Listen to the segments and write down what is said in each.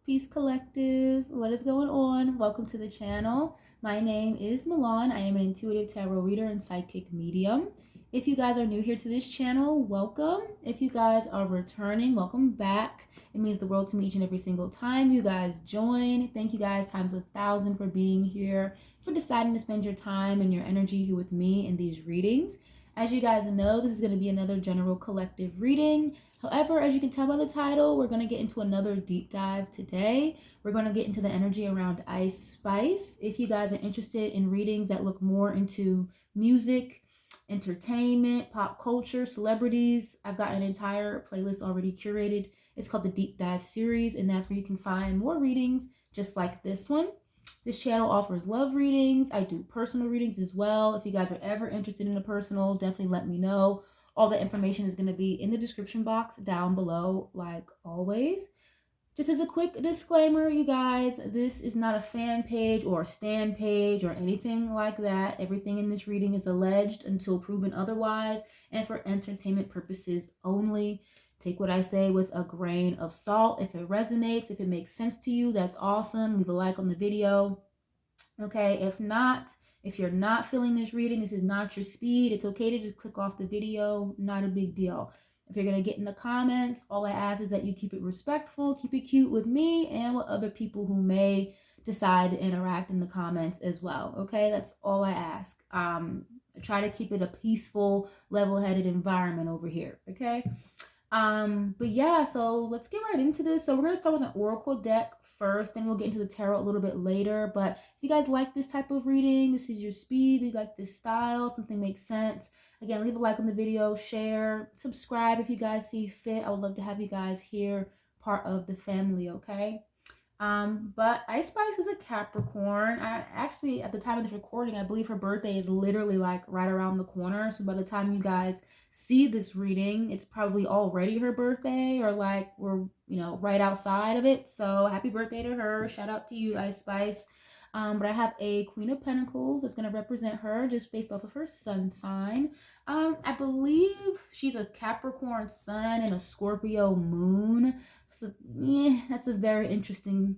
Peace Collective. What is going on? Welcome to the channel. My name is Milan. I am an intuitive tarot reader and psychic medium. If you guys are new here to this channel, welcome. If you guys are returning, welcome back. It means the world to me each and every single time you guys join. Thank you guys times 1,000 for being here, for deciding to spend your time and your energy here with me in these readings. As you guys know, this is going to be another general collective reading. However, as you can tell by the title, we're going to get into another deep dive today. We're going to get into the energy around Ice Spice. If you guys are interested in readings that look more into music, entertainment, pop culture, celebrities, I've got an entire playlist already curated. It's called the Deep Dive series, and that's where you can find more readings just like this one. This channel offers love readings. I do personal readings as well. If you guys are ever interested in a personal, definitely let me know. All the information is going to be in the description box down below, like always. Just as a quick disclaimer, you guys, this is not a fan page or a stan page or anything like that. Everything in this reading is alleged until proven otherwise and for entertainment purposes only. Take what I say with a grain of salt. If it resonates, if it makes sense to you, that's awesome. Leave a like on the video. Okay, if not, if you're not feeling this reading, this is not your speed, it's okay to just click off the video. Not a big deal. If you're going to get in the comments, all I ask is that you keep it respectful, keep it cute with me and with other people who may decide to interact in the comments as well. Okay, that's all I ask. I try to keep it a peaceful, level-headed environment over here. Okay. But yeah, so let's get right into this. So we're going to start with an oracle deck first, then we'll get into the tarot a little bit later. But if you guys like this type of reading, this is your speed, you like this style, something makes sense, again, leave a like on the video, share, subscribe if you guys see fit. I would love to have you guys here, part of the family. Okay. But Ice Spice is a Capricorn. I actually, at the time of this recording, I believe her birthday is literally like right around the corner. So by the time you guys see this reading, it's probably already her birthday, or like we're, right outside of it. So happy birthday to her. Shout out to you, Ice Spice. But I have a Queen of Pentacles that's going to represent her just based off of her sun sign. I believe she's a Capricorn sun and a Scorpio moon. So yeah, that's a very interesting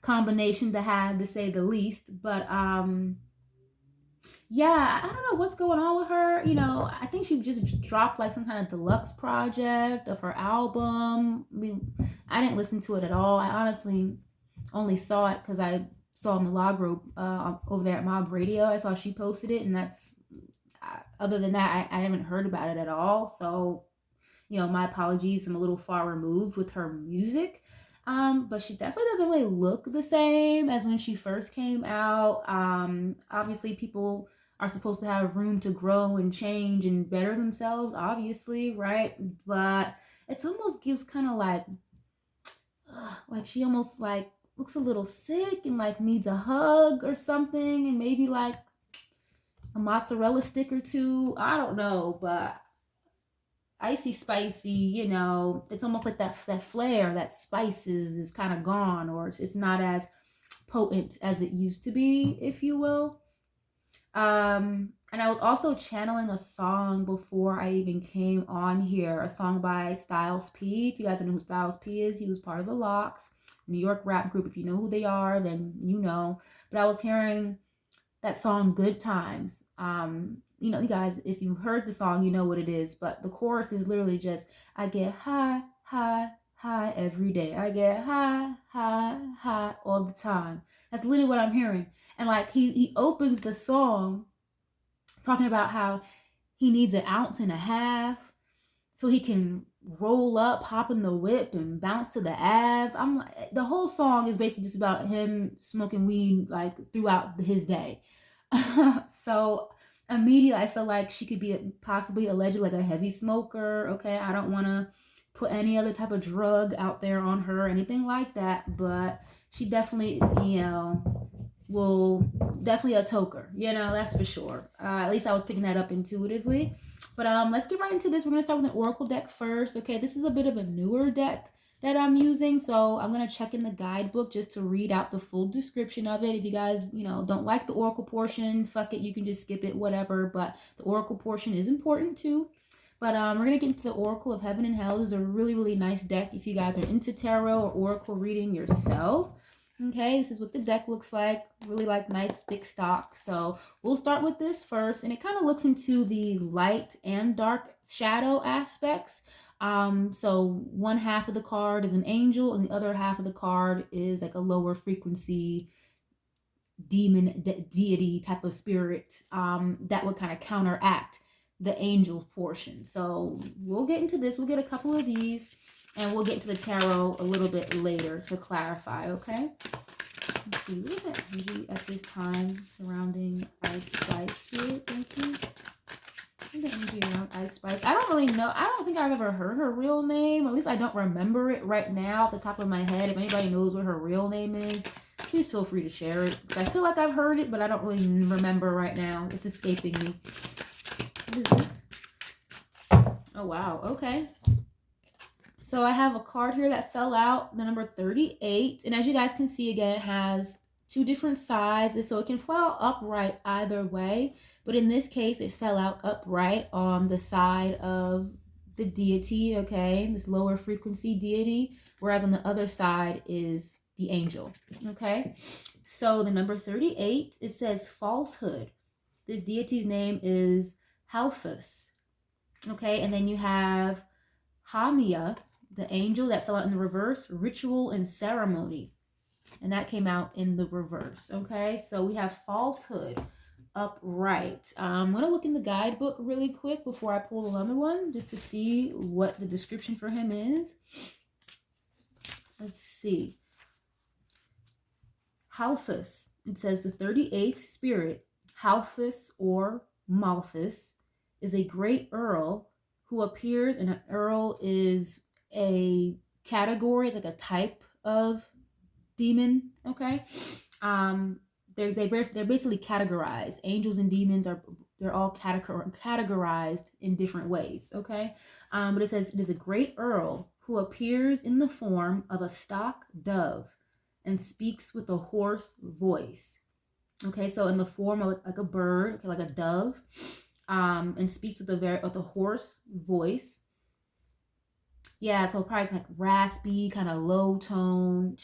combination to have, to say the least. But yeah, I don't know what's going on with her. I think she just dropped like some kind of deluxe project of her album. I mean, I didn't listen to it at all. I honestly only saw it because I saw Milagro over there at Mob Radio. I saw she posted it, and that's other than that, I haven't heard about it at all. So, my apologies. I'm a little far removed with her music. But she definitely doesn't really look the same as when she first came out. Obviously, people are supposed to have room to grow and change and better themselves, obviously, right? But it almost gives kind of like she almost like looks a little sick and like needs a hug or something, and maybe like a mozzarella stick or two. I don't know, but Icy Spicy, it's almost like that flair, that spice is kind of gone, or it's not as potent as it used to be, if you will. And I was also channeling a song before I even came on here, a song by Styles P. If you guys know who Styles P is, he was part of the Locks, New York rap group. If you know who they are, then you know. But I was hearing that song Good Times. You guys, if you heard the song, you know what it is. But the chorus is literally just, I get high, high, high every day. I get high, high, high all the time. That's literally what I'm hearing. And like he opens the song talking about how he needs 1.5 ounces so he can roll up, hop in the whip, and bounce to the Ave. I'm like, the whole song is basically just about him smoking weed like throughout his day. So immediately I feel like she could be possibly alleged like a heavy smoker. Okay, I don't want to put any other type of drug out there on her or anything like that, but she definitely, will definitely a toker, that's for sure. At least I was picking that up intuitively. But let's get right into this. We're going to start with an oracle deck first. Okay, this is a bit of a newer deck that I'm using, so I'm going to check in the guidebook just to read out the full description of it. If you guys, don't like the oracle portion, fuck it, you can just skip it, whatever. But the oracle portion is important too. But we're going to get into the Oracle of Heaven and Hell. This is a really, really nice deck if you guys are into tarot or oracle reading yourself. Okay, this is what the deck looks like. Really like nice thick stock. So we'll start with this first. And it kind of looks into the light and dark shadow aspects. So one half of the card is an angel and the other half of the card is like a lower frequency demon, deity type of spirit that would kind of counteract the angel portion. So we'll get into this. We'll get a couple of these and we'll get into the tarot a little bit later to clarify, okay? Let's see, what is that energy at this time surrounding Ice Spice Spirit? Thank you. The energy around Ice Spice. I don't really know. I don't think I've ever heard her real name, or at least I don't remember it right now off the top of my head. If anybody knows what her real name is, please feel free to share it. I feel like I've heard it, but I don't really remember right now. It's escaping me. What is this? Oh, wow. Okay. So I have a card here that fell out, the number 38. And as you guys can see, again, it has two different sides. So it can fall out upright either way. But in this case, it fell out upright on the side of the deity, okay? This lower frequency deity. Whereas on the other side is the angel, okay? So the number 38, it says falsehood. This deity's name is Halphus, okay? And then you have Hamia, the angel that fell out in the reverse, ritual and ceremony. And that came out in the reverse, okay? So we have falsehood upright. I'm going to look in the guidebook really quick before I pull another one, just to see what the description for him is. Let's see. Halphus. It says the 38th spirit, Halphus or Malthus, is a great earl who appears, and an earl is a category, it's like a type of demon, okay? They're basically categorized. Angels and demons they're all categorized in different ways, okay? But it says it is a great earl who appears in the form of a stock dove and speaks with a hoarse voice. Okay, so in the form of like a bird, okay, like a dove, and speaks with a hoarse voice. Yeah, so probably like raspy, kind of low tone.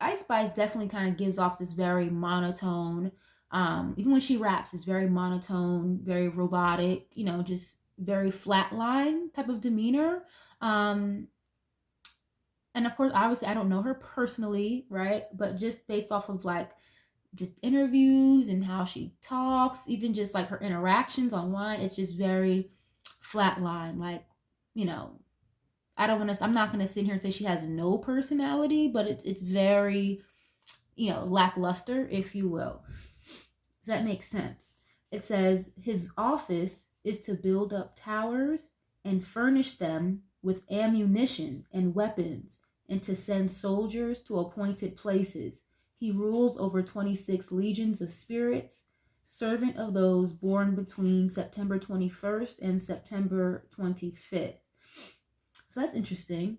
Ice Spice definitely kind of gives off this very monotone. Even when she raps, it's very monotone, very robotic, you know, just very flatline type of demeanor. And of course, obviously, I don't know her personally, right? But just based off of like just interviews and how she talks, even just like her interactions online, it's just very flatline. Like, you know, I'm not going to sit here and say she has no personality, but it's very, you know, lackluster, if you will. Does that make sense? It says his office is to build up towers and furnish them with ammunition and weapons, and to send soldiers to appointed places. He rules over 26 legions of spirits, servant of those born between September 21st and September 25th. So that's interesting.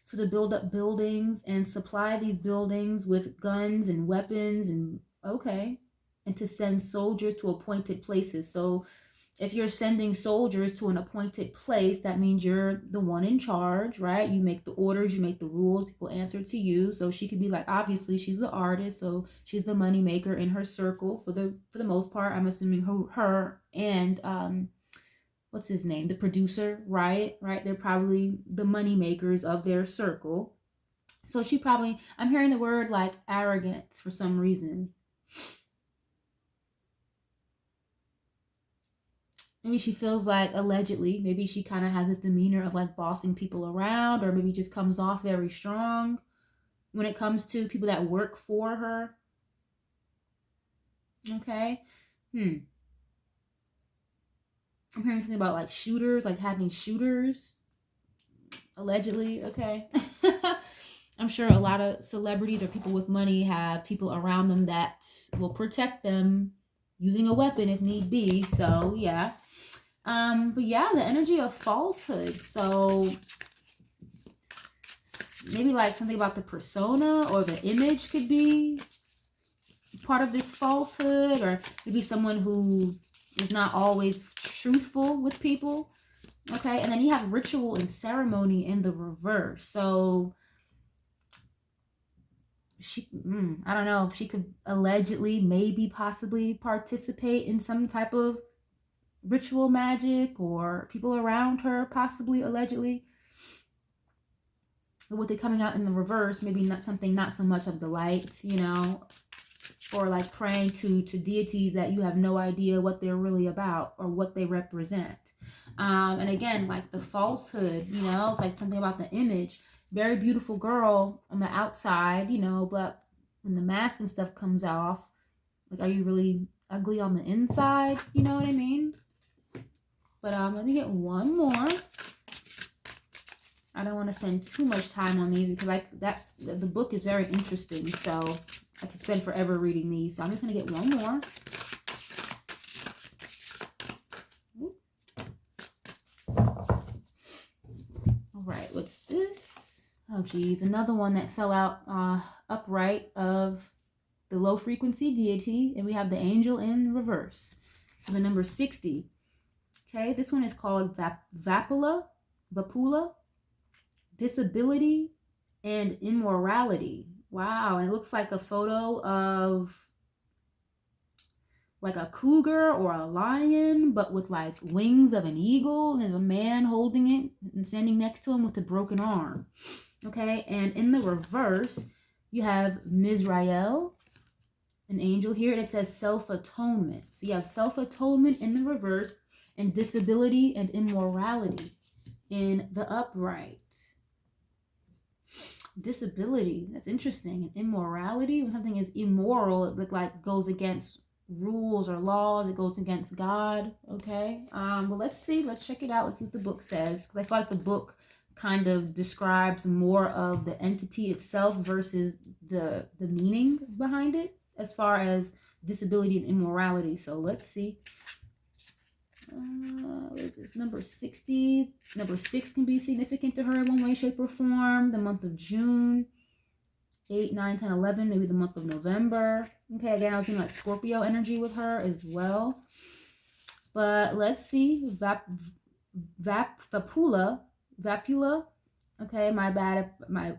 So to build up buildings and supply these buildings with guns and weapons and and to send soldiers to appointed places. So if you're sending soldiers to an appointed place, that means you're the one in charge, right? You make the orders, you make the rules, people answer to you. So she could be like, obviously she's the artist, so she's the money maker in her circle for the most part. I'm assuming her and what's his name? The producer, right? They're probably the money makers of their circle. So she probably, I'm hearing the word like arrogance for some reason. Maybe she feels like, allegedly, maybe she kind of has this demeanor of like bossing people around, or maybe just comes off very strong when it comes to people that work for her. Okay. I'm hearing something about like shooters, like having shooters, allegedly, okay? I'm sure a lot of celebrities or people with money have people around them that will protect them using a weapon if need be, so yeah. But yeah, the energy of falsehood. So maybe like something about the persona or the image could be part of this falsehood, or maybe someone who is not always truthful with people. Okay, and then you have ritual and ceremony in the reverse. So she, I don't know if she could allegedly, maybe, possibly participate in some type of ritual magic, or people around her possibly, allegedly. But with it coming out in the reverse, maybe not something, not so much of the light, you know, or like praying to deities that you have no idea what they're really about or what they represent. And again, like the falsehood, you know, it's like something about the image. Very beautiful girl on the outside, you know, but when the mask and stuff comes off, like, are you really ugly on the inside? You know what I mean? But let me get one more. I don't want to spend too much time on these because the book is very interesting, so I could spend forever reading these. So I'm just going to get one more. All right, what's this? Oh, geez. Another one that fell out upright of the low frequency deity. And we have the angel in reverse. So the number 60. Okay, this one is called Vapula. Disability and immorality. Wow, and it looks like a photo of like a cougar or a lion, but with like wings of an eagle, and there's a man holding it and standing next to him with a broken arm. Okay, and in the reverse, you have Mizrael, an angel here, and it says self-atonement. So you have self-atonement in the reverse, and disability and immorality in the upright. Disability, that's interesting. And immorality, when something is immoral, it like goes against rules or laws, it goes against God. Okay, but let's see, let's check it out, let's see what the book says, because I feel like the book kind of describes more of the entity itself versus the meaning behind it as far as disability and immorality. So let's see. What is this? Number 60. Number 6 can be significant to her in one way, shape, or form. The month of June. 8, 9, 10, 11. Maybe the month of November. Okay, again, I was in like Scorpio energy with her as well. But let's see. Vapula. Okay, my bad. My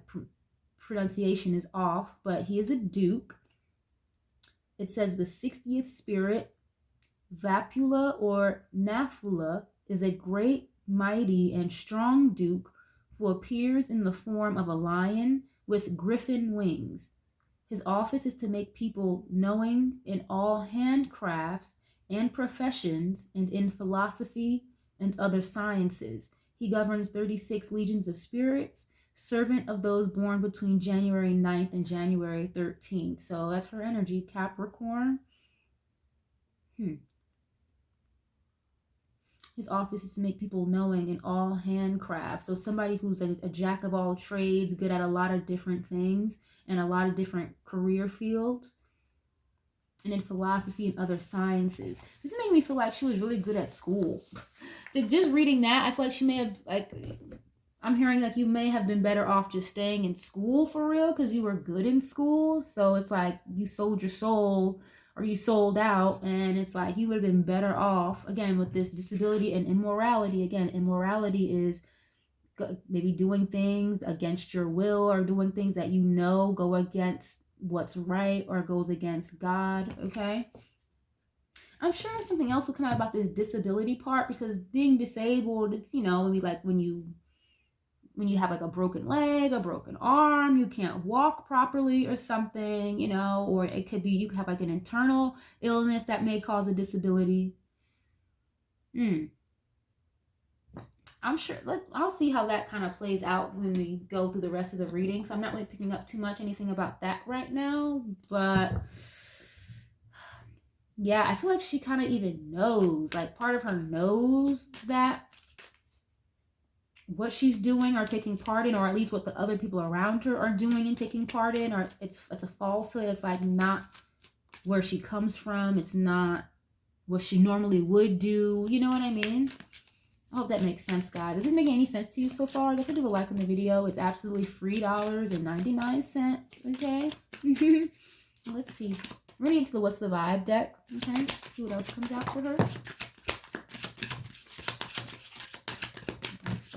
pronunciation is off. But he is a duke. It says the 60th spirit. Vapula or Nafula is a great, mighty, and strong duke who appears in the form of a lion with griffin wings. His office is to make people knowing in all handcrafts and professions and in philosophy and other sciences. He governs 36 legions of spirits, servant of those born between January 9th and January 13th. So that's her energy, Capricorn. His office is to make people knowing in all handcrafts. So somebody who's a jack of all trades, good at a lot of different things and a lot of different career fields. And in philosophy and other sciences. This made me feel like she was really good at school. Just reading that, I feel like she may have, like, I'm hearing that you may have been better off just staying in school for real because you were good in school. So it's like you sold your soul, or you sold out, and it's like you would have been better off, again, with this disability and immorality. Again, immorality is maybe doing things against your will, or doing things that you know go against what's right or goes against God. Okay, I'm sure something else will come out about this disability part, because being disabled, it's, you know, when you have like a broken leg, a broken arm, you can't walk properly or something, you know, or it could be you have like an internal illness that may cause a disability. I'm sure, I'll see how that kind of plays out when we go through the rest of the reading. So I'm not really picking up too much anything about that right now, but yeah, I feel like she kind of even knows, like part of her knows that what she's doing or taking part in, or at least what the other people around her are doing and taking part in, or it's a falsehood. It's like not where she comes from. It's not what she normally would do. You know what I mean? I hope that makes sense, guys. If this is making any sense to you so far, definitely leave a like on the video. It's absolutely $3.99. Okay. Let's see. We're gonna get to the What's the Vibe deck. Okay. See what else comes out for her.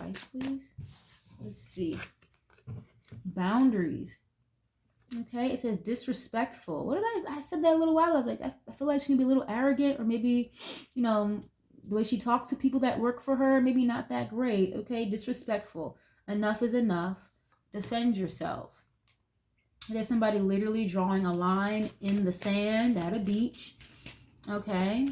advice, please. Let's see. Boundaries. Okay, it says disrespectful. What did I said that a little while ago. I was like, I feel like she can be a little arrogant, or maybe, you know, the way she talks to people that work for her, maybe not that great. Okay, disrespectful. Enough is enough. Defend yourself. There's somebody literally drawing a line in the sand at a beach. Okay.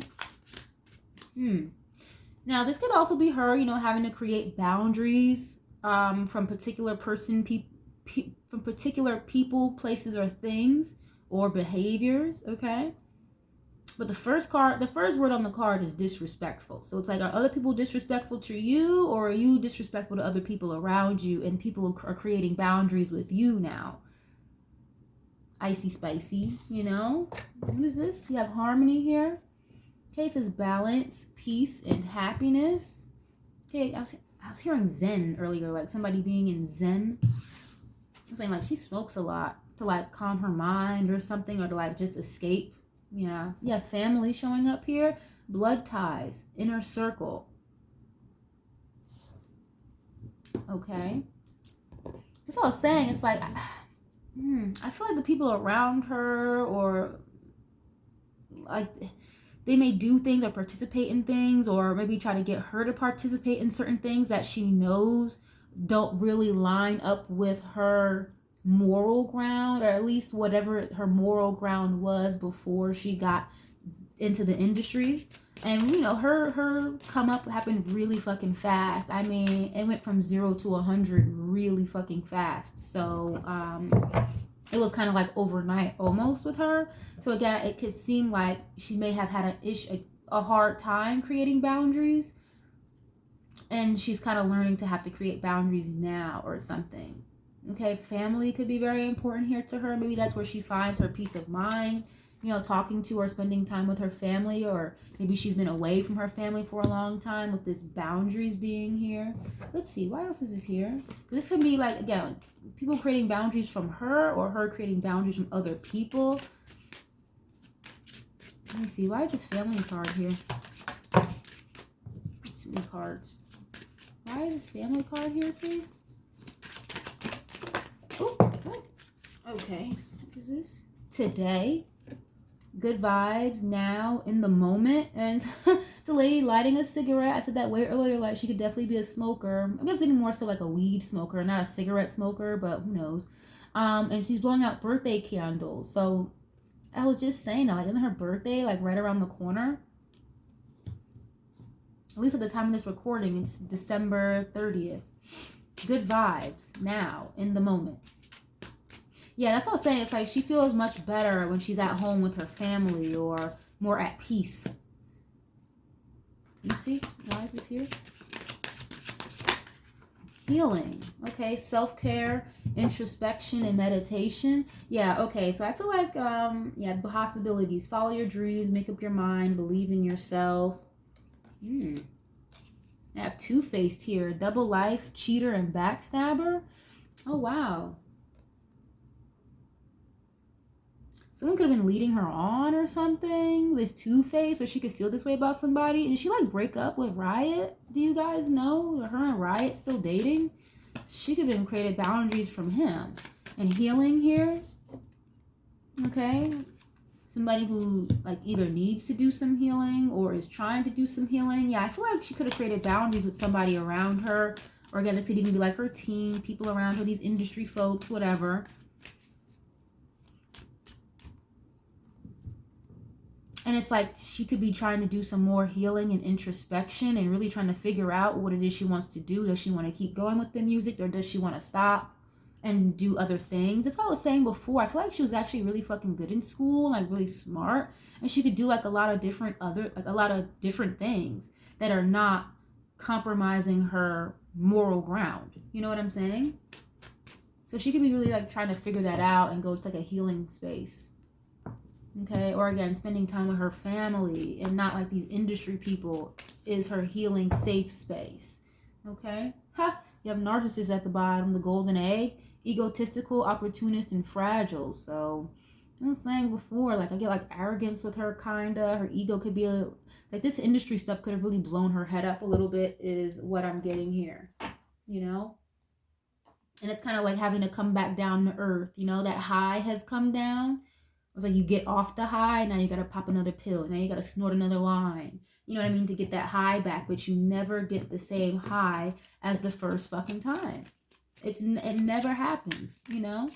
Now, this could also be her, you know, having to create boundaries from particular from particular people, places, or things, or behaviors, okay? But the first word on the card is disrespectful. So it's like, are other people disrespectful to you, or are you disrespectful to other people around you, and people are creating boundaries with you now? Icy spicy, you know? What is this? You have harmony here. Okay, it says balance, peace, and happiness. Okay, I was hearing Zen earlier, like somebody being in Zen. I'm saying like she smokes a lot to like calm her mind or something, or to like just escape. Yeah. Yeah, family showing up here. Blood ties, inner circle. Okay. That's what I was saying. It's like, I feel like the people around her, or like they may do things or participate in things, or maybe try to get her to participate in certain things that she knows don't really line up with her moral ground, or at least whatever her moral ground was before she got into the industry. And you know, her come up happened really fucking fast. I mean, it went from 0 to 100 really fucking fast. So it was kind of like overnight almost with her. So again, it could seem like she may have had a hard time creating boundaries, and she's kind of learning to have to create boundaries now or something. Okay, family could be very important here to her. Maybe that's where she finds her peace of mind, you know, talking to or spending time with her family, or maybe she's been away from her family for a long time with this boundaries being here. Let's see, why else is this here? This could be like, again, people creating boundaries from her, or her creating boundaries from other people. Let me see, why is this family card here? Too many cards. Why is this family card here, please? Oh, okay. What is this? Today. Good vibes now, in the moment. And it's a lady lighting a cigarette. I said that way earlier, like she could definitely be a smoker. I guess even more so like a weed smoker, not a cigarette smoker, but who knows. And she's blowing out birthday candles. So I was just saying that, like, isn't her birthday like right around the corner? At least at the time of this recording, it's December 30th. Good vibes now, in the moment. Yeah, that's what I was saying. It's like she feels much better when she's at home with her family, or more at peace. You see? Why is this here? Healing. Okay, self-care, introspection, and meditation. Yeah, okay. So I feel like, yeah, possibilities. Follow your dreams, make up your mind, believe in yourself. I have two-faced here. Double life, cheater, and backstabber. Oh, wow. Someone could have been leading her on or something. This two-face, or she could feel this way about somebody. Did she like break up with Riot? Do you guys know? Are her and Riot still dating? She could have been created boundaries from him. And healing here. Okay. Somebody who like either needs to do some healing or is trying to do some healing. Yeah, I feel like she could have created boundaries with somebody around her. Or again, this could even be like her team, people around her, these industry folks, whatever. And it's like she could be trying to do some more healing and introspection, and really trying to figure out what it is she wants to do. Does she want to keep going with the music, or does she want to stop and do other things? That's what I was saying before. I feel like she was actually really fucking good in school, like really smart. And she could do like a lot of different things that are not compromising her moral ground. You know what I'm saying? So she could be really like trying to figure that out and go to like a healing space. Okay, or again, spending time with her family and not like these industry people is her healing safe space. Okay, you have narcissists at the bottom, the golden egg, egotistical, opportunist, and fragile. So I was saying before, like I get like arrogance with her, kinda. Her ego could be like this industry stuff could have really blown her head up a little bit, is what I'm getting here. you know? And it's kind of like having to come back down to earth, you know? That high has come down. It's like you get off the high, now you gotta pop another pill. Now you gotta snort another line. You know what I mean? To get that high back, but you never get the same high as the first fucking time. It never happens, you know?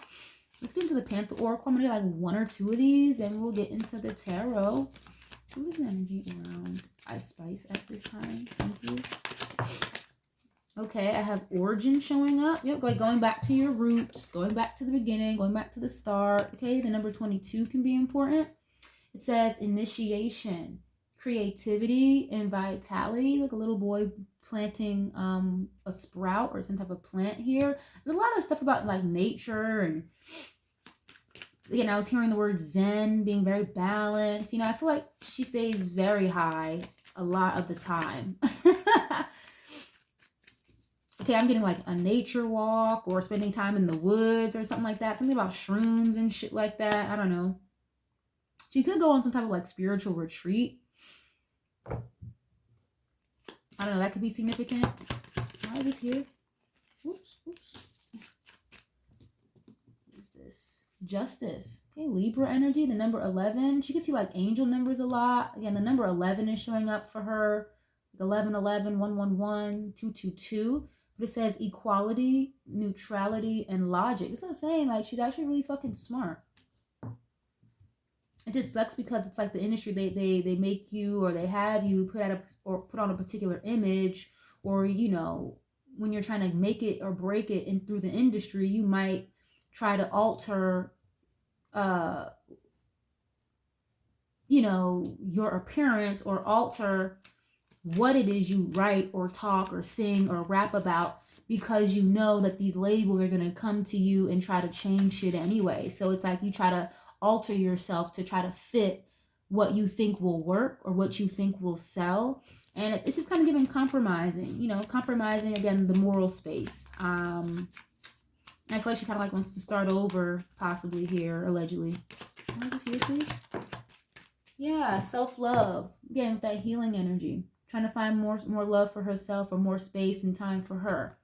Let's get into the Panther Oracle. I'm gonna get like one or two of these, then we'll get into the tarot. What is the energy around Ice Spice at this time? Thank you. Okay, I have origin showing up. Yep, going back to your roots, going back to the beginning, going back to the start. Okay, the number 22 can be important. It says initiation, creativity, and vitality. Like a little boy planting a sprout or some type of plant here. There's a lot of stuff about like nature, and again, I was hearing the word zen, being very balanced. You know, I feel like she stays very high a lot of the time. Okay, I'm getting like a nature walk or spending time in the woods or something like that. Something about shrooms and shit like that. I don't know. She could go on some type of like spiritual retreat. I don't know. That could be significant. Why is this here? Oops. What is this? Justice. Okay, Libra energy. The number 11. She can see like angel numbers a lot. Again, the number 11 is showing up for her. Like 11, 11, 111, 222. But it says equality, neutrality, and logic. It's not saying like she's actually really fucking smart. It just sucks because it's like the industry, they make you, or they have you put on a particular image, or you know, when you're trying to make it or break it in through the industry, you might try to alter you know, your appearance, or alter what it is you write or talk or sing or rap about, because you know that these labels are going to come to you and try to change shit anyway. So it's like you try to alter yourself to try to fit what you think will work or what you think will sell. And it's just kind of giving compromising, you know, compromising, again, the moral space. I feel like she kind of like wants to start over possibly here, allegedly. Can I just hear, please? Yeah, self-love. Again, with that healing energy. Trying to find more love for herself, or more space and time for her.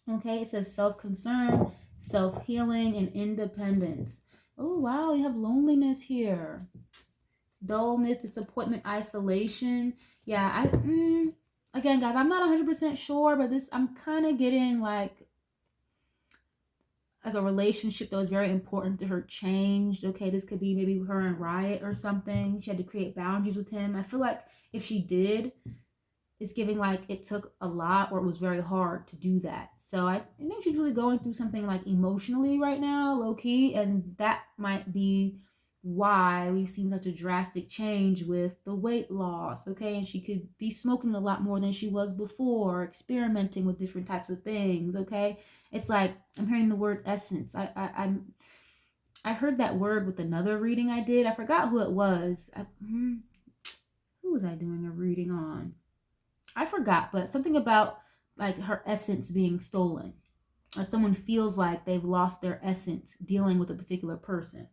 Okay, it says self-concern, self-healing, and independence. Oh, wow, you have loneliness here. Dullness, disappointment, isolation. Yeah, again, guys, I'm not 100% sure, but I'm kind of getting like a relationship that was very important to her changed. Okay, this could be maybe her and Riot or something. She had to create boundaries with him. I feel like if she did, it's giving like it took a lot, or it was very hard to do that. So I think she's really going through something like emotionally right now, low key, and that might be why we've seen such a drastic change with the weight loss. Okay, and she could be smoking a lot more than she was before, experimenting with different types of things. Okay, it's like I'm hearing the word essence. I heard that word with another reading I did. I forgot who it was. Who was I doing a reading on? I forgot, but something about like her essence being stolen, or someone feels like they've lost their essence dealing with a particular person.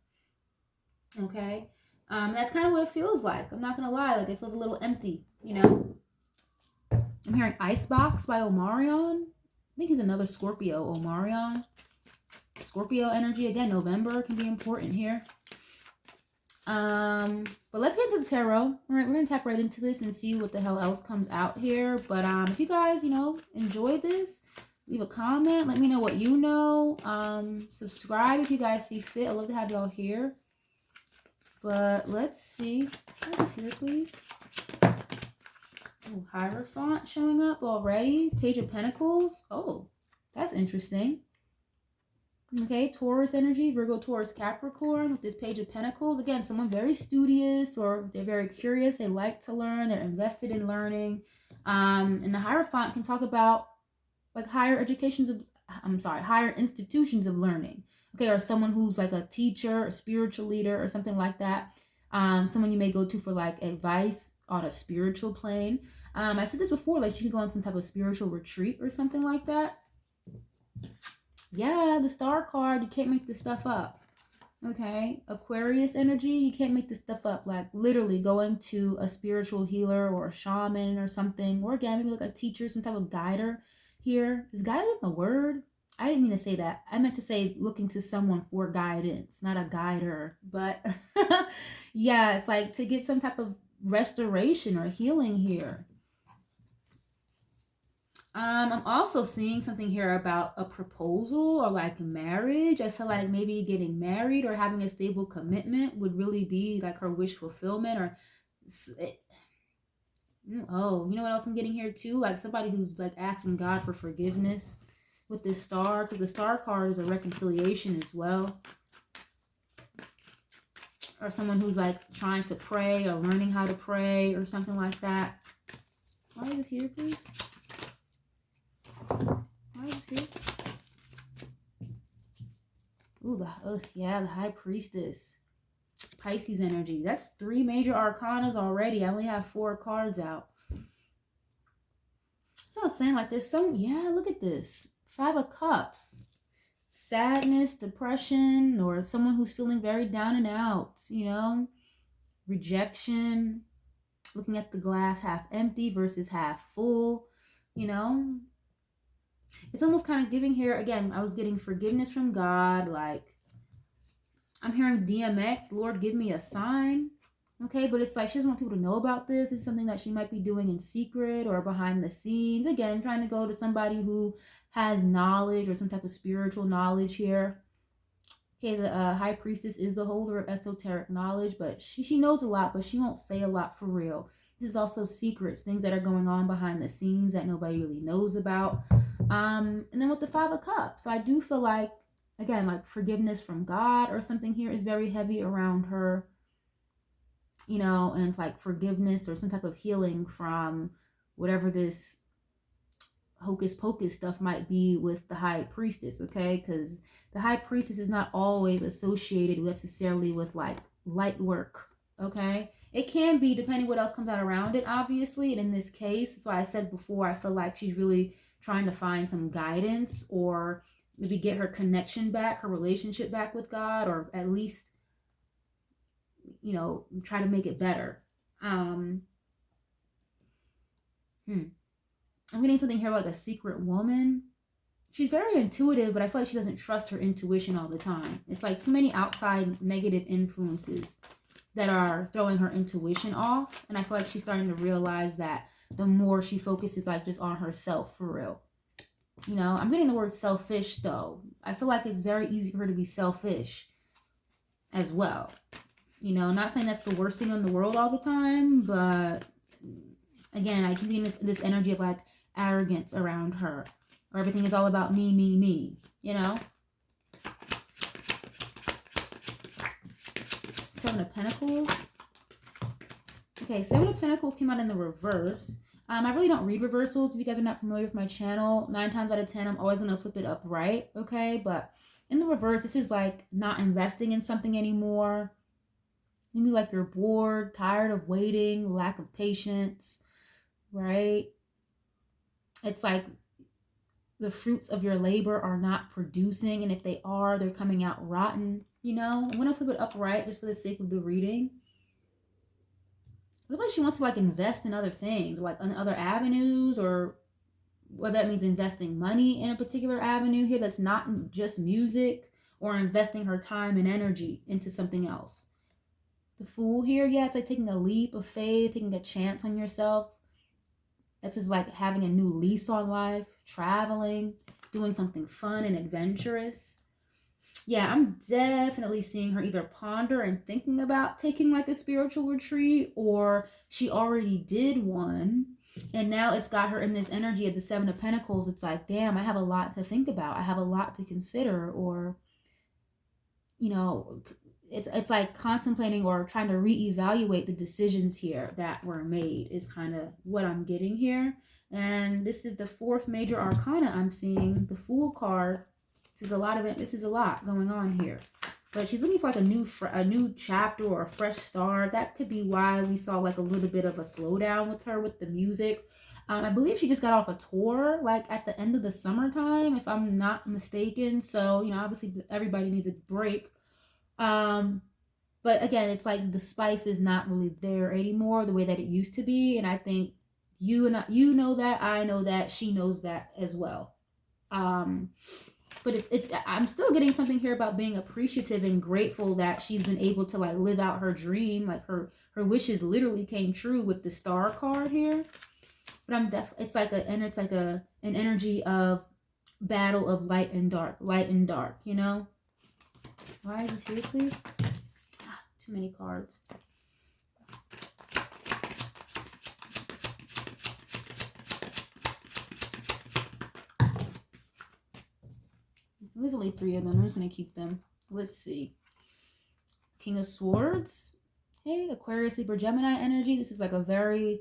Okay, that's kind of what it feels like. I'm not gonna lie, like it feels a little empty, you know. I'm hearing Icebox by Omarion. I think he's another Scorpio. Omarion, Scorpio energy again. November can be important here. But let's get into the tarot. All right, we're gonna tap right into this and see what the hell else comes out here. But if you guys, you know, enjoy this, leave a comment, let me know what you know. Subscribe if you guys see fit. I'd love to have y'all here. But let's see. Can I just hear, please? Oh, Hierophant showing up already. Page of Pentacles. Oh, that's interesting. Okay, Taurus energy, Virgo, Taurus, Capricorn with this Page of Pentacles. Again, someone very studious, or they're very curious. They like to learn. They're invested in learning. And the Hierophant can talk about like higher institutions of learning. Okay, or someone who's like a teacher, a spiritual leader, or something like that. Someone you may go to for like advice on a spiritual plane. I said this before, like you can go on some type of spiritual retreat or something like that. Yeah, the Star card, you can't make this stuff up. Okay, Aquarius energy, you can't make this stuff up. Like literally going to a spiritual healer or a shaman or something, or again, maybe like a teacher, some type of guider here. Is guide even a word? I didn't mean to say that. I meant to say looking to someone for guidance, not a guider. But yeah, it's like to get some type of restoration or healing here. I'm also seeing something here about a proposal or like marriage. I feel like maybe getting married or having a stable commitment would really be like her wish fulfillment. Or oh, you know what else I'm getting here too? Like somebody who's like asking God for forgiveness with this star, because the star card is a reconciliation as well. Or someone who's like trying to pray or learning how to pray or something like that. Why is this here, please? Why is this here? Ooh, yeah, the High Priestess. Pisces energy. That's 3 major arcanas already. I only have 4 cards out. So I was saying, like, there's some, yeah, look at this. 5 of Cups. Sadness, depression, or someone who's feeling very down and out, you know? Rejection. Looking at the glass half empty versus half full, you know? It's almost kind of giving here, again, I was getting forgiveness from God, like, I'm hearing DMX, Lord, give me a sign. Okay, but it's like she doesn't want people to know about this. It's something that she might be doing in secret or behind the scenes. Again, trying to go to somebody who has knowledge or some type of spiritual knowledge here. Okay, the High Priestess is the holder of esoteric knowledge, but she knows a lot, but she won't say a lot for real. This is also secrets, things that are going on behind the scenes that nobody really knows about. And then with the 5 of Cups, so I do feel like, again, like forgiveness from God or something here is very heavy around her, you know, and it's like forgiveness or some type of healing from whatever this hocus pocus stuff might be with the High Priestess, okay? Because the High Priestess is not always associated necessarily with like light work, okay? It can be depending what else comes out around it, obviously. And in this case, that's why I said before, I feel like she's really trying to find some guidance or maybe get her connection back, her relationship back with God, or at least, you know, try to make it better. I'm getting something here like a secret woman. She's very intuitive, but I feel like she doesn't trust her intuition all the time. It's like too many outside negative influences that are throwing her intuition off. And I feel like she's starting to realize that the more she focuses like just on herself for real. You know, I'm getting the word selfish though. I feel like it's very easy for her to be selfish as well. You know, not saying that's the worst thing in the world all the time, but again, I keep getting this energy of like arrogance around her, or everything is all about me, you know? 7 of Pentacles. Okay, 7 of Pentacles came out in the reverse. I really don't read reversals. If you guys are not familiar with my channel, 9 times out of 10, I'm always going to flip it upright, okay? But in the reverse, this is like not investing in something anymore. Maybe like you're bored, tired of waiting, lack of patience, right? It's like the fruits of your labor are not producing, and if they are, they're coming out rotten, you know? I'm going to flip it upright just for the sake of the reading. It looks like she wants to like invest in other things, like in other avenues, or whether that means investing money in a particular avenue here that's not just music, or investing her time and energy into something else. The Fool here, yeah, it's like taking a leap of faith, taking a chance on yourself. That's just like having a new lease on life, traveling, doing something fun and adventurous. Yeah, I'm definitely seeing her either ponder and thinking about taking like a spiritual retreat, or she already did one. And now it's got her in this energy of the 7 of Pentacles. It's like, damn, I have a lot to think about. I have a lot to consider, or, you know, it's like contemplating or trying to reevaluate the decisions here that were made is kind of what I'm getting here. And this is the 4th major arcana I'm seeing, the Fool card. This is a lot of it. This is a lot going on here. But she's looking for like a new chapter or a fresh start. That could be why we saw like a little bit of a slowdown with her with the music. I believe she just got off a tour like at the end of the summertime, if I'm not mistaken. So, you know, obviously everybody needs a break. But again, it's like the spice is not really there anymore the way that it used to be. And I think, you know that, I know that, she knows that as well. But it's I'm still getting something here about being appreciative and grateful that she's been able to like live out her dream, like her wishes literally came true with the Star card here. But I'm it's like an energy of battle of light and dark, you know. Why is this here, please? Too many cards. So there's only 3 of them. I'm just going to keep them. Let's see. King of Swords. Okay, Aquarius, Libra, Gemini energy. This is like a very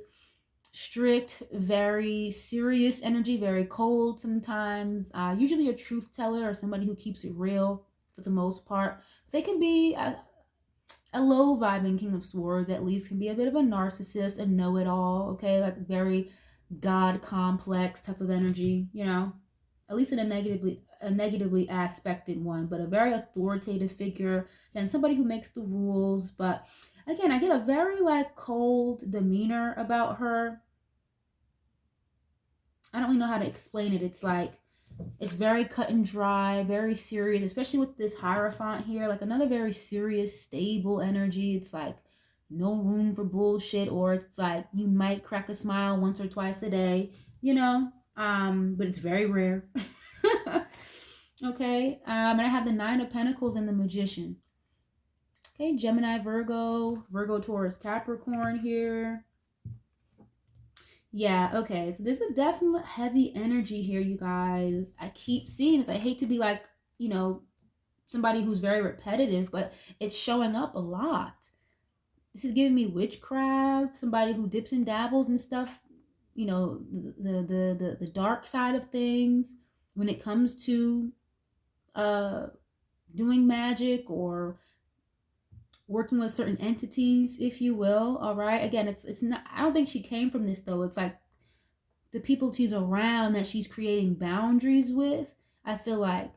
strict, very serious energy, very cold sometimes. Usually a truth teller or somebody who keeps it real for the most part. They can be a low vibing King of Swords, at least, can be a bit of a narcissist, a know-it-all, okay? Like very God complex type of energy, you know? At least in a negatively aspected one, but a very authoritative figure and somebody who makes the rules. But again, I get a very like cold demeanor about her. I don't really know how to explain it. It's like, it's very cut and dry, very serious, especially with this Hierophant here, like another very serious, stable energy. It's like no room for bullshit, or it's like you might crack a smile once or twice a day, you know, but it's very rare. Okay, and I have the 9 of Pentacles and the Magician. Okay, Gemini, Virgo, Taurus, Capricorn here. Yeah, okay, so there's a definite heavy energy here, you guys. I keep seeing this. I hate to be like, you know, somebody who's very repetitive, but it's showing up a lot. This is giving me witchcraft, somebody who dips and dabbles and stuff, you know, the dark side of things when it comes to doing magic or working with certain entities, if you will. All right, again, it's not, I don't think she came from this though. It's like the people she's around that she's creating boundaries with, I feel like,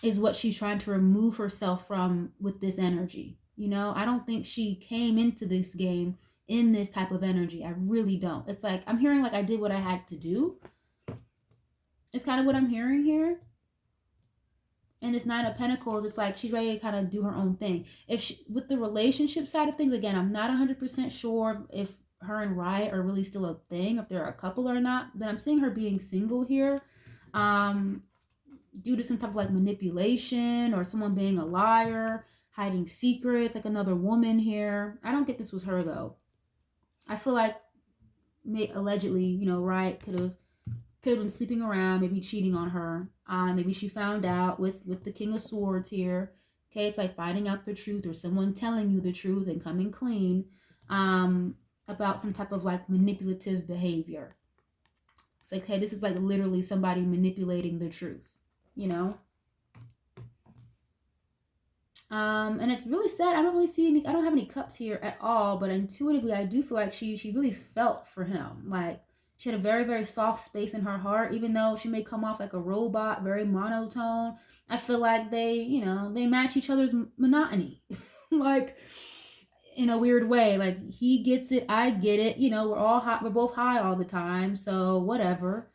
is what she's trying to remove herself from with this energy. You know, I don't think she came into this game in this type of energy. I really don't. It's like I'm hearing like I did what I had to do. It's kind of what I'm hearing here. And this 9 of Pentacles, it's like she's ready to kind of do her own thing. If she, with the relationship side of things, again, I'm not 100% sure if her and Riot are really still a thing, if they're a couple or not. But I'm seeing her being single here, due to some type of like manipulation or someone being a liar, hiding secrets, like another woman here. I don't get this was her though. I feel like allegedly, you know, Riot could have been sleeping around, maybe cheating on her. Maybe she found out with the King of Swords here. Okay, it's like finding out the truth or someone telling you the truth and coming clean about some type of like manipulative behavior. It's like, hey, this is like literally somebody manipulating the truth, you know? And it's really sad. I don't really see any, I don't have any cups here at all, but intuitively I do feel like she really felt for him. Like, she had a very, very soft space in her heart, even though she may come off like a robot, very monotone. I feel like they, you know, they match each other's monotony. Like, in a weird way. Like, he gets it, I get it. You know, we're all high, we're both high all the time, so whatever.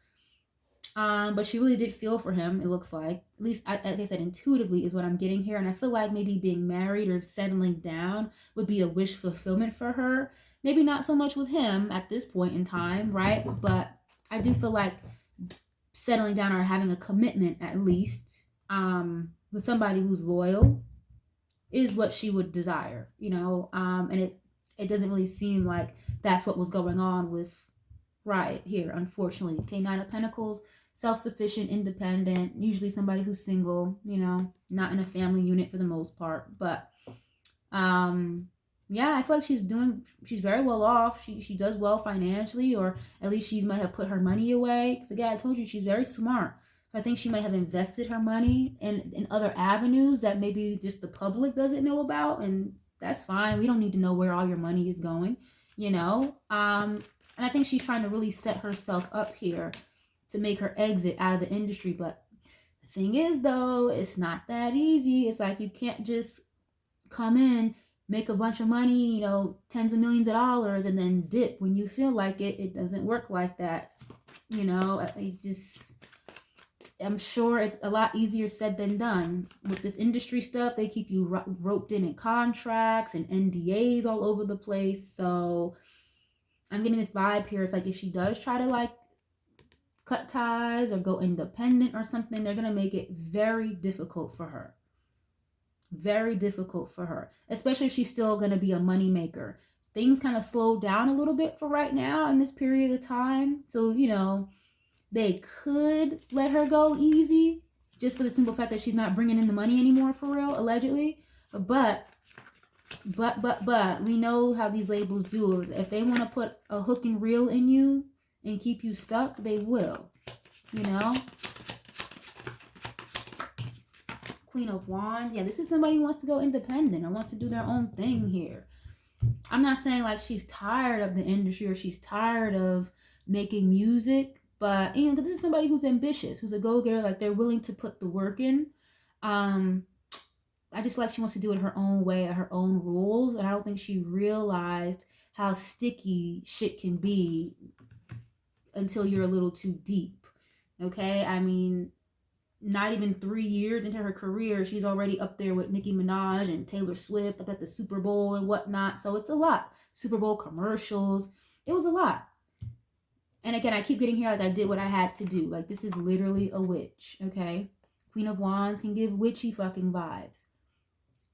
But she really did feel for him, it looks like. At least, like I said, intuitively is what I'm getting here. And I feel like maybe being married or settling down would be a wish fulfillment for her. Maybe not so much with him at this point in time, right? But I do feel like settling down or having a commitment at least with somebody who's loyal is what she would desire, you know? And it doesn't really seem like that's what was going on with Riot here, unfortunately. Okay, 9 of Pentacles, self-sufficient, independent, usually somebody who's single, you know, not in a family unit for the most part. But yeah, I feel like she's very well off. She does well financially, or at least she might have put her money away. Because again, I told you she's very smart. So I think she might have invested her money in other avenues that maybe just the public doesn't know about. And that's fine. We don't need to know where all your money is going, you know. And I think she's trying to really set herself up here to make her exit out of the industry. But the thing is, though, it's not that easy. It's like you can't just come in make a bunch of money, you know, tens of millions of dollars, and then dip when you feel like it. It doesn't work like that. You know, I'm sure it's a lot easier said than done. With this industry stuff, they keep you roped in contracts and NDAs all over the place. So I'm getting this vibe here. It's like if she does try to like cut ties or go independent or something, they're going to make it very difficult for her. Very difficult for her, especially if she's still going to be a money maker. Things kind of slow down a little bit for right now in this period of time. So, you know, they could let her go easy just for the simple fact that she's not bringing in the money anymore for real, allegedly. But we know how these labels do. If they want to put a hook and reel in you and keep you stuck, they will, you know. Queen of Wands. Yeah, this is somebody who wants to go independent or wants to do their own thing here. I'm not saying like she's tired of the industry or she's tired of making music, but you know, this is somebody who's ambitious, who's a go-getter, like they're willing to put the work in. I just feel like she wants to do it her own way, at her own rules, and I don't think she realized how sticky shit can be until you're a little too deep. Okay? I mean, not even 3 years into her career, she's already up there with Nicki Minaj and Taylor Swift up at the Super Bowl and whatnot. So it's a lot. Super Bowl commercials. It was a lot. And again, I keep getting here like I did what I had to do. Like this is literally a witch, okay? Queen of Wands can give witchy fucking vibes.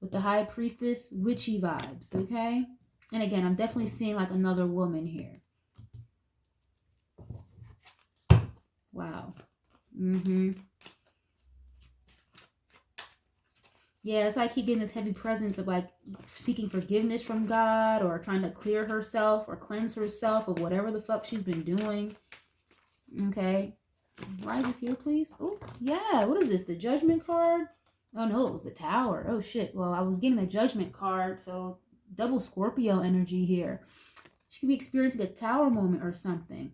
With the High Priestess, witchy vibes, okay? And again, I'm definitely seeing like another woman here. Wow. Yeah, it's like I keep getting this heavy presence of like seeking forgiveness from God or trying to clear herself or cleanse herself of whatever the fuck she's been doing. Okay. Why is this here, please? Oh, yeah. What is this? The Judgment card? Oh, no, it was the Tower. Oh, shit. Well, I was getting the Judgment card, so double Scorpio energy here. She could be experiencing a Tower moment or something.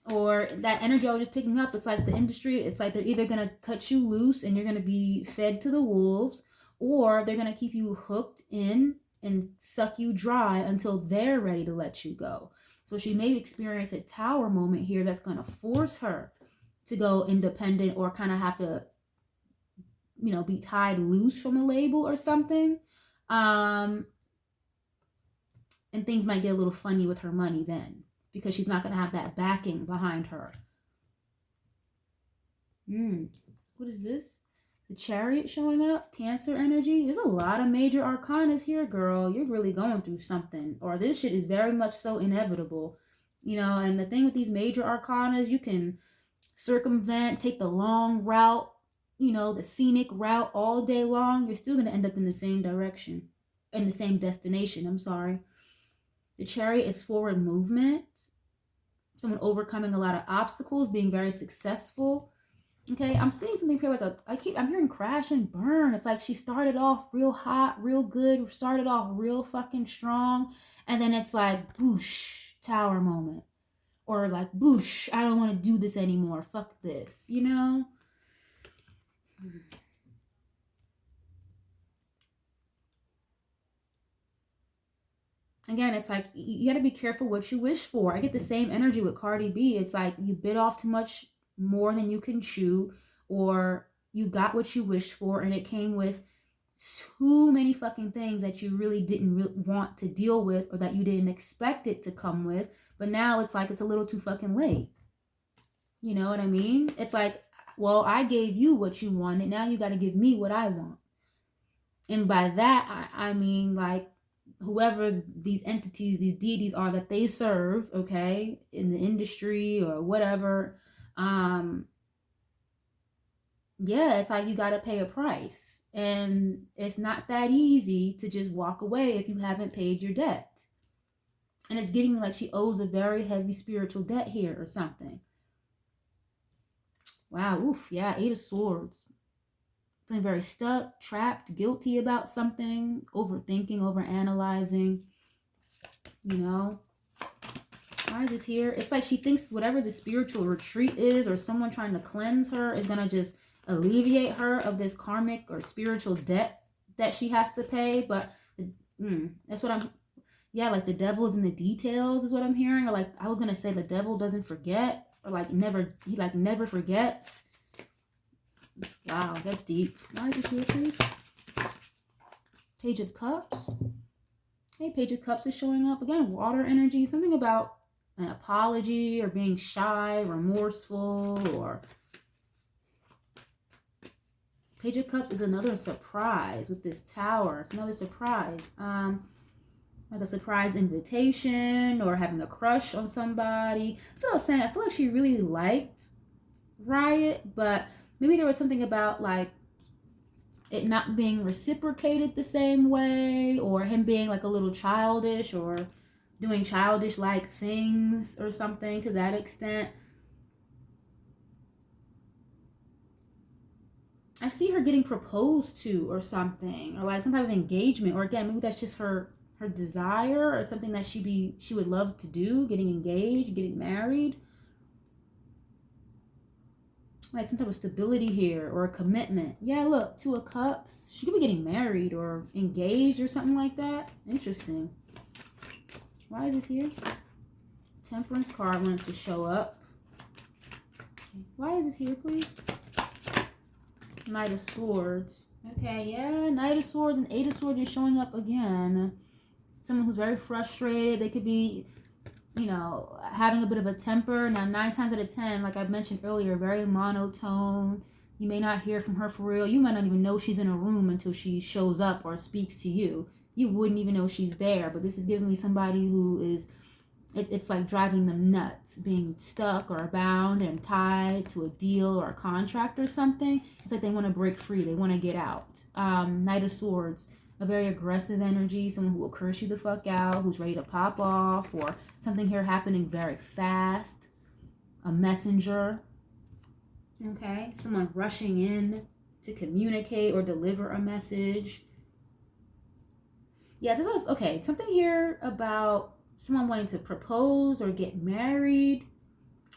Or that energy I was just picking up, it's like the industry, it's like they're either going to cut you loose and you're going to be fed to the wolves, or they're going to keep you hooked in and suck you dry until they're ready to let you go. So she may experience a Tower moment here that's going to force her to go independent or kind of have to, you know, be tied loose from a label or something. And things might get a little funny with her money then, because she's not going to have that backing behind her. What is this? The Chariot showing up. Cancer energy. There's a lot of major arcanas here, girl. You're really going through something. Or this shit is very much so inevitable. You know, and the thing with these major arcanas, you can circumvent, take the long route, you know, the scenic route all day long. You're still going to end up in the same direction. In the same destination, I'm sorry. The Chariot is forward movement. Someone overcoming a lot of obstacles, being very successful. Okay, I'm seeing something here like I'm hearing crash and burn. It's like she started off real hot, real good, started off real fucking strong, and then it's like, boosh, Tower moment. Or like, boosh, I don't want to do this anymore. Fuck this, you know? Again, it's like you got to be careful what you wish for. I get the same energy with Cardi B. It's like you bit off too much more than you can chew, or you got what you wished for and it came with too many fucking things that you really didn't want to deal with or that you didn't expect it to come with. But now it's like it's a little too fucking late. You know what I mean? It's like, well, I gave you what you wanted. Now you got to give me what I want. And by that, I mean like, whoever these entities, these deities are that they serve, okay, in the industry or whatever, yeah, it's like you got to pay a price. And it's not that easy to just walk away if you haven't paid your debt. And it's getting like she owes a very heavy spiritual debt here or something. Wow, oof, yeah, 8 of Swords. Feeling very stuck, trapped, guilty about something, overthinking, overanalyzing, you know. Why is this here? It's like she thinks whatever the spiritual retreat is or someone trying to cleanse her is going to just alleviate her of this karmic or spiritual debt that she has to pay. But that's what I'm, yeah, like the devil's in the details is what I'm hearing. Or like I was gonna say the devil doesn't forget, or like he like never forgets. Wow, that's deep. Why is this here, please? Page of Cups. Okay, Page of Cups is showing up. Again, water energy. Something about an apology or being shy, remorseful, or... Page of Cups is another surprise with this Tower. It's another surprise. Like a surprise invitation or having a crush on somebody. So I was saying, I feel like she really liked Riot, but maybe there was something about like it not being reciprocated the same way, or him being like a little childish or doing childish like things or something to that extent. I see her getting proposed to or something, or like some type of engagement, or again, maybe that's just her desire or something that she would love to do, getting engaged, getting married. Like some type of stability here or a commitment. Yeah, look, Two of Cups. She could be getting married or engaged or something like that. Interesting. Why is this here? Temperance card wanted to show up. Why is this here, please? Knight of Swords. Okay, yeah, Knight of Swords and Eight of Swords is showing up again. Someone who's very frustrated. They could be, you know, having a bit of a temper. Now, 9 times out of 10, like I mentioned earlier, very monotone. You may not hear from her for real. You might not even know she's in a room until she shows up or speaks to you. You wouldn't even know she's there. But this is giving me somebody who is, it's like driving them nuts, being stuck or bound and tied to a deal or a contract or something. It's like they want to break free. They want to get out. Knight of Swords, a very aggressive energy, someone who will curse you the fuck out, who's ready to pop off, or something here happening very fast. A messenger. Okay, someone rushing in to communicate or deliver a message. Yeah, this was, okay, something here about someone wanting to propose or get married,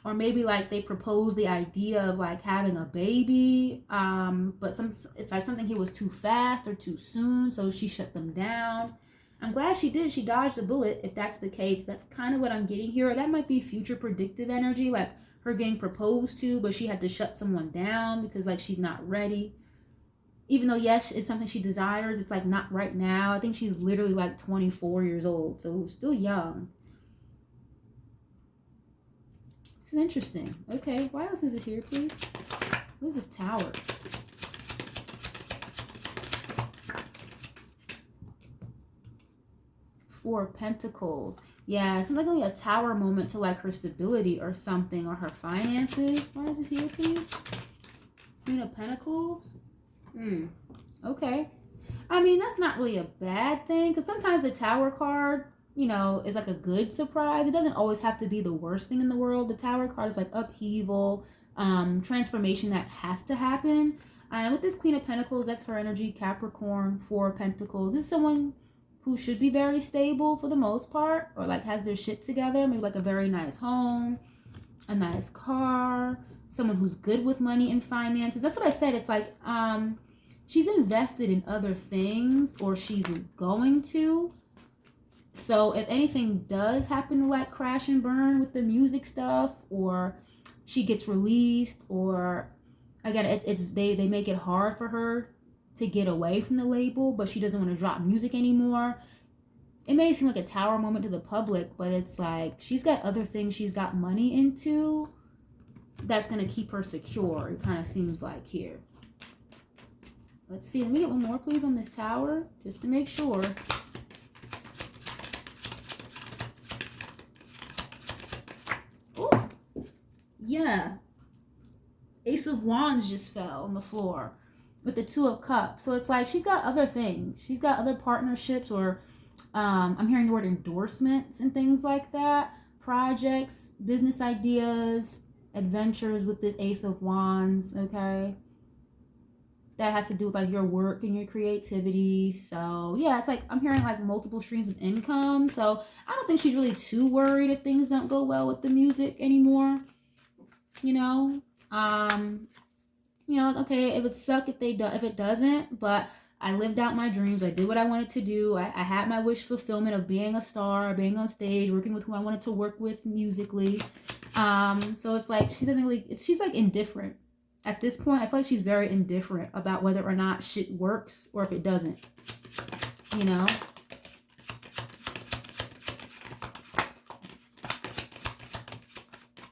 or maybe like they proposed the idea of like having a baby, but it's like something here was too fast or too soon, so she shut them down. I'm glad she did. She dodged a bullet. If that's the case, that's kind of what I'm getting here. Or that might be future predictive energy, like her getting proposed to, but she had to shut someone down because like she's not ready. Even though, yes, it's something she desires, it's like not right now. I think she's literally like 24 years old, so still young. This is interesting. Okay, why else is this here, please? What is this Tower? Four of Pentacles. Yeah, it's like only a Tower moment to like her stability or something, or her finances. Why is this here, please? Queen of Pentacles. Okay. I mean, that's not really a bad thing, because sometimes the Tower card, you know, is like a good surprise. It doesn't always have to be the worst thing in the world. The Tower card is like upheaval, transformation that has to happen. And with this Queen of Pentacles, that's her energy, Capricorn, Four of Pentacles. This is someone who should be very stable for the most part, or like has their shit together, maybe like a very nice home, a nice car, someone who's good with money and finances. That's what I said. It's like, she's invested in other things, or she's going to. So if anything does happen to like crash and burn with the music stuff, or she gets released, or again, they make it hard for her to get away from the label, but she doesn't want to drop music anymore. It may seem like a Tower moment to the public, but it's like she's got other things she's got money into that's going to keep her secure, it kind of seems like here. Let's see. Let me get one more, please, on this Tower, just to make sure. Oh, yeah. Ace of Wands just fell on the floor with the Two of Cups. So it's like she's got other things. She's got other partnerships, or I'm hearing the word endorsements and things like that. Projects, business ideas, adventures with this Ace of Wands, okay? That has to do with like your work and your creativity. So yeah, it's like I'm hearing like multiple streams of income. So I don't think she's really too worried if things don't go well with the music anymore, you know. You know, like, okay, it would suck if if it doesn't, but I lived out my dreams. I did what I wanted to do. I had my wish fulfillment of being a star, being on stage, working with who I wanted to work with musically. So it's like she doesn't really. She's like indifferent at this point. I feel like she's very indifferent about whether or not shit works or if it doesn't. You know.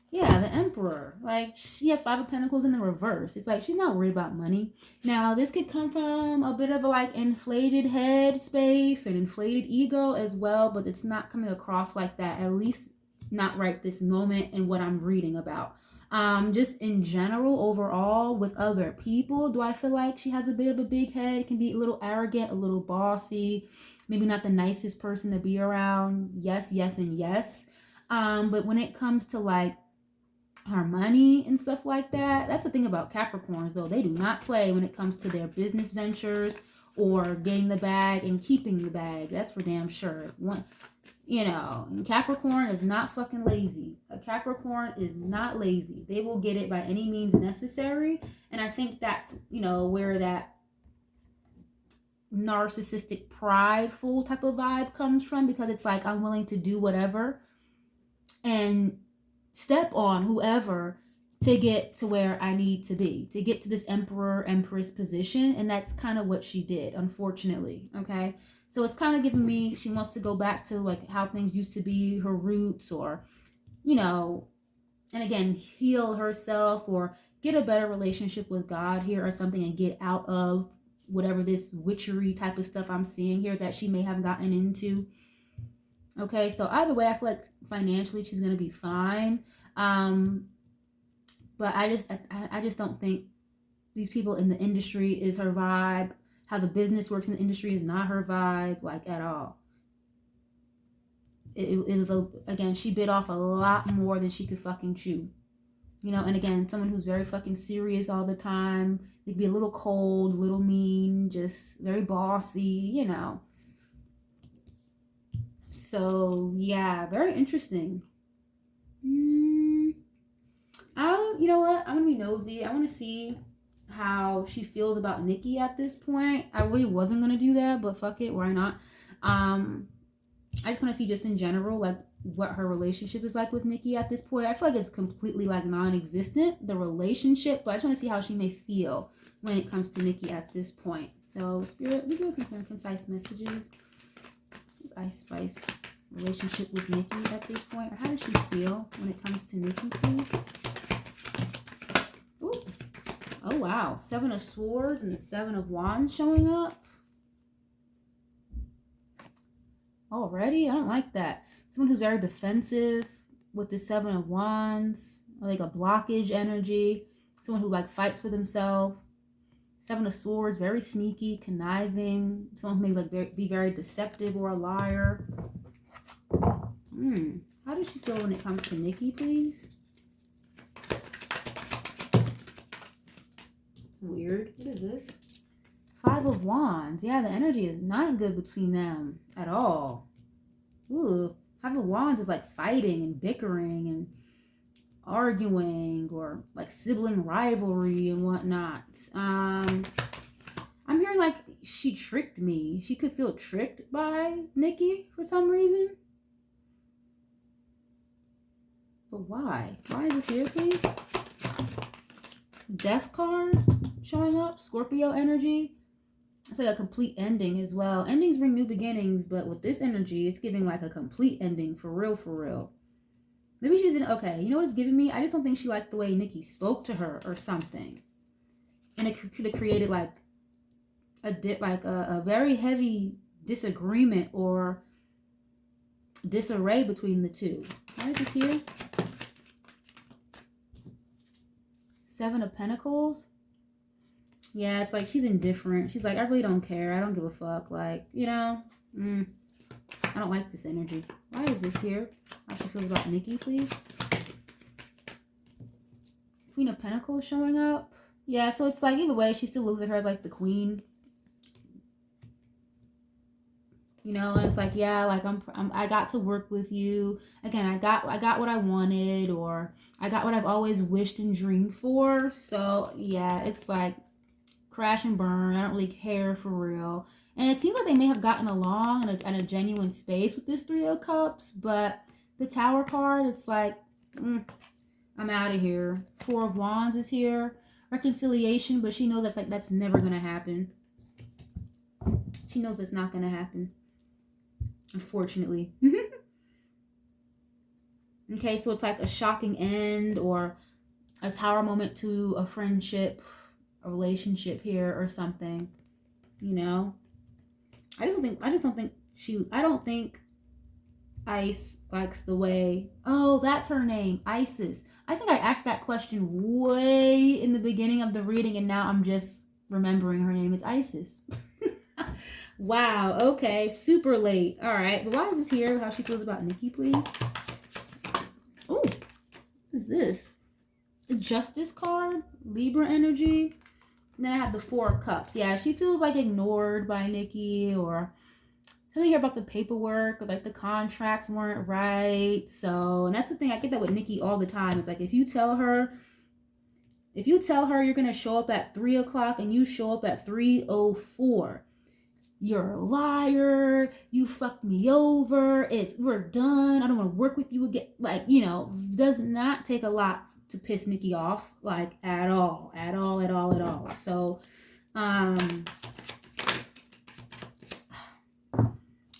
Yeah, the Emperor. Like, she had Five of Pentacles in the reverse. It's like she's not worried about money. Now, this could come from a bit of a like inflated head space and inflated ego as well, but it's not coming across like that, at least not right this moment in what I'm reading about. Just in general, overall, with other people, do I feel like she has a bit of a big head, can be a little arrogant, a little bossy, maybe not the nicest person to be around. Yes, yes, and yes. But when it comes to like her money and stuff like that. That's the thing about Capricorns, though. They do not play when it comes to their business ventures or getting the bag and keeping the bag. That's for damn sure. One, you know, Capricorn is not fucking lazy. A Capricorn is not lazy. They will get it by any means necessary. And I think that's, you know, where that narcissistic, prideful type of vibe comes from, because it's like, I'm willing to do whatever and step on whoever to get to where I need to be, to get to this emperor, empress position. And that's kind of what she did, unfortunately. Okay. So it's kind of giving me, she wants to go back to like how things used to be, her roots, or, you know, and again, heal herself or get a better relationship with God here or something, and get out of whatever this witchery type of stuff I'm seeing here that she may have gotten into. Okay, so either way, I feel like financially she's gonna be fine. But I just don't think these people in the industry is her vibe. How the business works in the industry is not her vibe, like, at all. It was again, she bit off a lot more than she could fucking chew. You know, and again, someone who's very fucking serious all the time. They could be a little cold, a little mean, just very bossy, you know. So yeah, very interesting. You know what? I'm gonna be nosy. I want to see how she feels about Nikki at this point. I really wasn't gonna do that, but fuck it, why not? I just want to see just in general, like, what her relationship is like with Nikki at this point. I feel like it's completely like non-existent, the relationship, but I just want to see how she may feel when it comes to Nikki at this point. So Spirit, these are some clear and concise messages. Ice Spice relationship with Nikki at this point, or how does she feel when it comes to Nikki, please? Ooh. Oh wow, Seven of Swords and the Seven of Wands showing up already. I don't like that. Someone who's very defensive with the Seven of Wands, like a blockage energy. Someone who like fights for themselves. Seven of Swords, very sneaky, conniving. Someone who may like be very deceptive or a liar. How does she feel when it comes to Nikki, please? It's weird. What is this? Five of Wands. Yeah, the energy is not good between them at all. Ooh, Five of Wands is like fighting and bickering and arguing, or like sibling rivalry and whatnot. I'm hearing like she tricked me. She could feel tricked by Nikki for some reason. But why? Why is this here, please? Death card showing up. Scorpio energy. It's like a complete ending as well. Endings bring new beginnings, but with this energy, it's giving like a complete ending, for real, for real. Maybe she's in, okay, you know what it's giving me? I just don't think she liked the way Nikki spoke to her or something. And it could have created like a very heavy disagreement or disarray between the two. Why is this here? Seven of Pentacles. Yeah, it's like she's indifferent. She's like, I really don't care. I don't give a fuck. Like, you know, I don't like this energy. Why is this here? How she feels about Nikki, please? Queen of Pentacles showing up. Yeah, so it's like either way, she still looks at her as like the queen. you know, and it's like, yeah, like I got to work with you again. I got what I wanted, or I got what I've always wished and dreamed for. So yeah, it's like crash and burn. I don't really care for real. And it seems like they may have gotten along in a genuine space with this Three of Cups, but the Tower card, it's like, I'm out of here. Four of Wands is here. Reconciliation, but she knows that's never gonna happen. She knows it's not gonna happen, unfortunately. Okay, so it's like a shocking end or a Tower moment to a friendship, a relationship here or something. You know, I don't think Ice likes the way. Oh, that's her name, Isis. I think I asked that question way in the beginning of the reading, and now I'm just remembering her name is Isis. Wow. Okay. Super late. All right. But why is this here? How she feels about Nikki, please. Oh, what is this? The Justice card, Libra energy. And then I have the Four of Cups. Yeah, she feels like ignored by Nikki, or something here about the paperwork, or like the contracts weren't right. So, and that's the thing, I get that with Nikki all the time. It's like if you tell her you're gonna show up at 3 o'clock and you show up at 3:04, you're a liar, you fucked me over, we're done, I don't want to work with you again. Like, you know, does not take a lot to piss Nikki off, like at all. So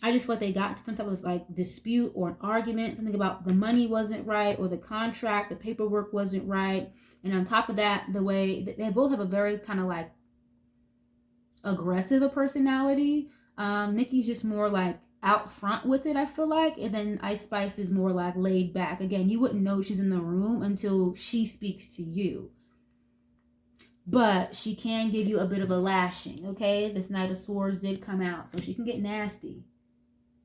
I just feel like they got into some type of like dispute or an argument, something about the money wasn't right, or the contract, the paperwork wasn't right. And on top of that, the way they both have a very kind of like aggressive a personality. Nikki's just more like out front with it, I feel like, and then Ice Spice is more like laid back. Again, you wouldn't know she's in the room until she speaks to you, but she can give you a bit of a lashing. Okay, this Knight of Swords did come out, so she can get nasty,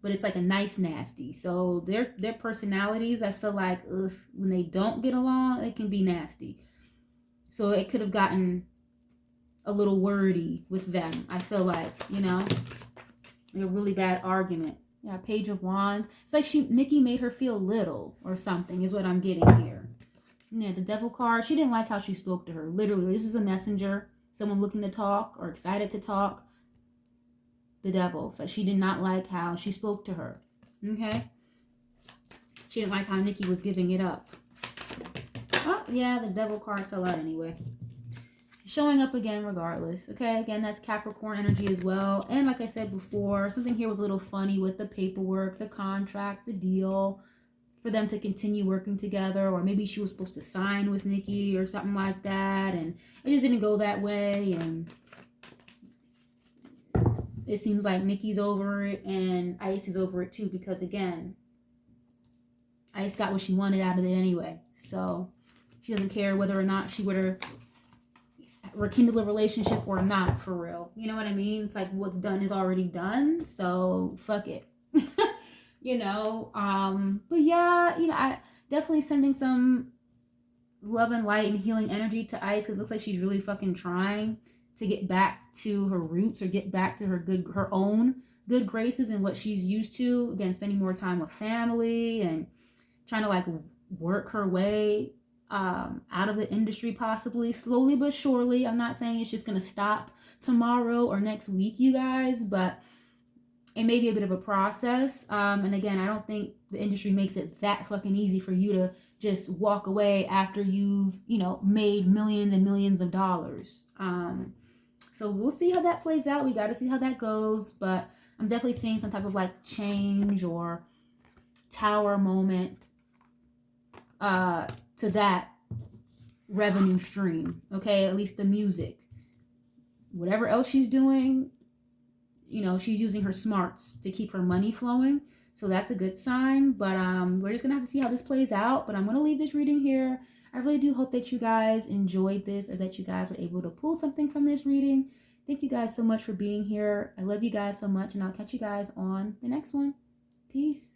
but it's like a nice nasty. So their personalities, I feel like, when they don't get along, it can be nasty. So it could have gotten a little wordy with them, I feel like, you know, like a really bad argument. Yeah, Page of Wands. It's like Nikki made her feel little or something is what I'm getting here. Yeah, the Devil card. She didn't like how she spoke to her. Literally, this is a messenger, someone looking to talk or excited to talk. The Devil. So she did not like how she spoke to her. Okay? She didn't like how Nikki was giving it up. Oh, yeah, the Devil card fell out anyway. Showing up again regardless. Okay, again, that's Capricorn energy as well. And like I said before, something here was a little funny with the paperwork, the contract, the deal, for them to continue working together, or maybe she was supposed to sign with Nikki or something like that, and it just didn't go that way. And it seems like Nikki's over it and Ice is over it too, because again, Ice got what she wanted out of it anyway. So she doesn't care whether or not she would have rekindle a relationship or not, for real. You know what I mean? It's like what's done is already done, so fuck it. You know, but yeah, you know, I definitely sending some love and light and healing energy to Ice, because it looks like she's really fucking trying to get back to her roots, or get back to her own good graces and what she's used to. Again, spending more time with family and trying to like work her way out of the industry, possibly slowly but surely. I'm not saying it's just gonna stop tomorrow or next week, you guys, but it may be a bit of a process. And again, I don't think the industry makes it that fucking easy for you to just walk away after you've, you know, made millions and millions of dollars. So we'll see how that plays out. We got to see how that goes, but I'm definitely seeing some type of like change or Tower moment to that revenue stream. Okay, at least the music. Whatever else she's doing, you know, she's using her smarts to keep her money flowing. So that's a good sign. But we're just gonna have to see how this plays out. But I'm gonna leave this reading here. I really do hope that you guys enjoyed this, or that you guys were able to pull something from this reading. Thank you guys so much for being here. I love you guys so much, and I'll catch you guys on the next one. Peace.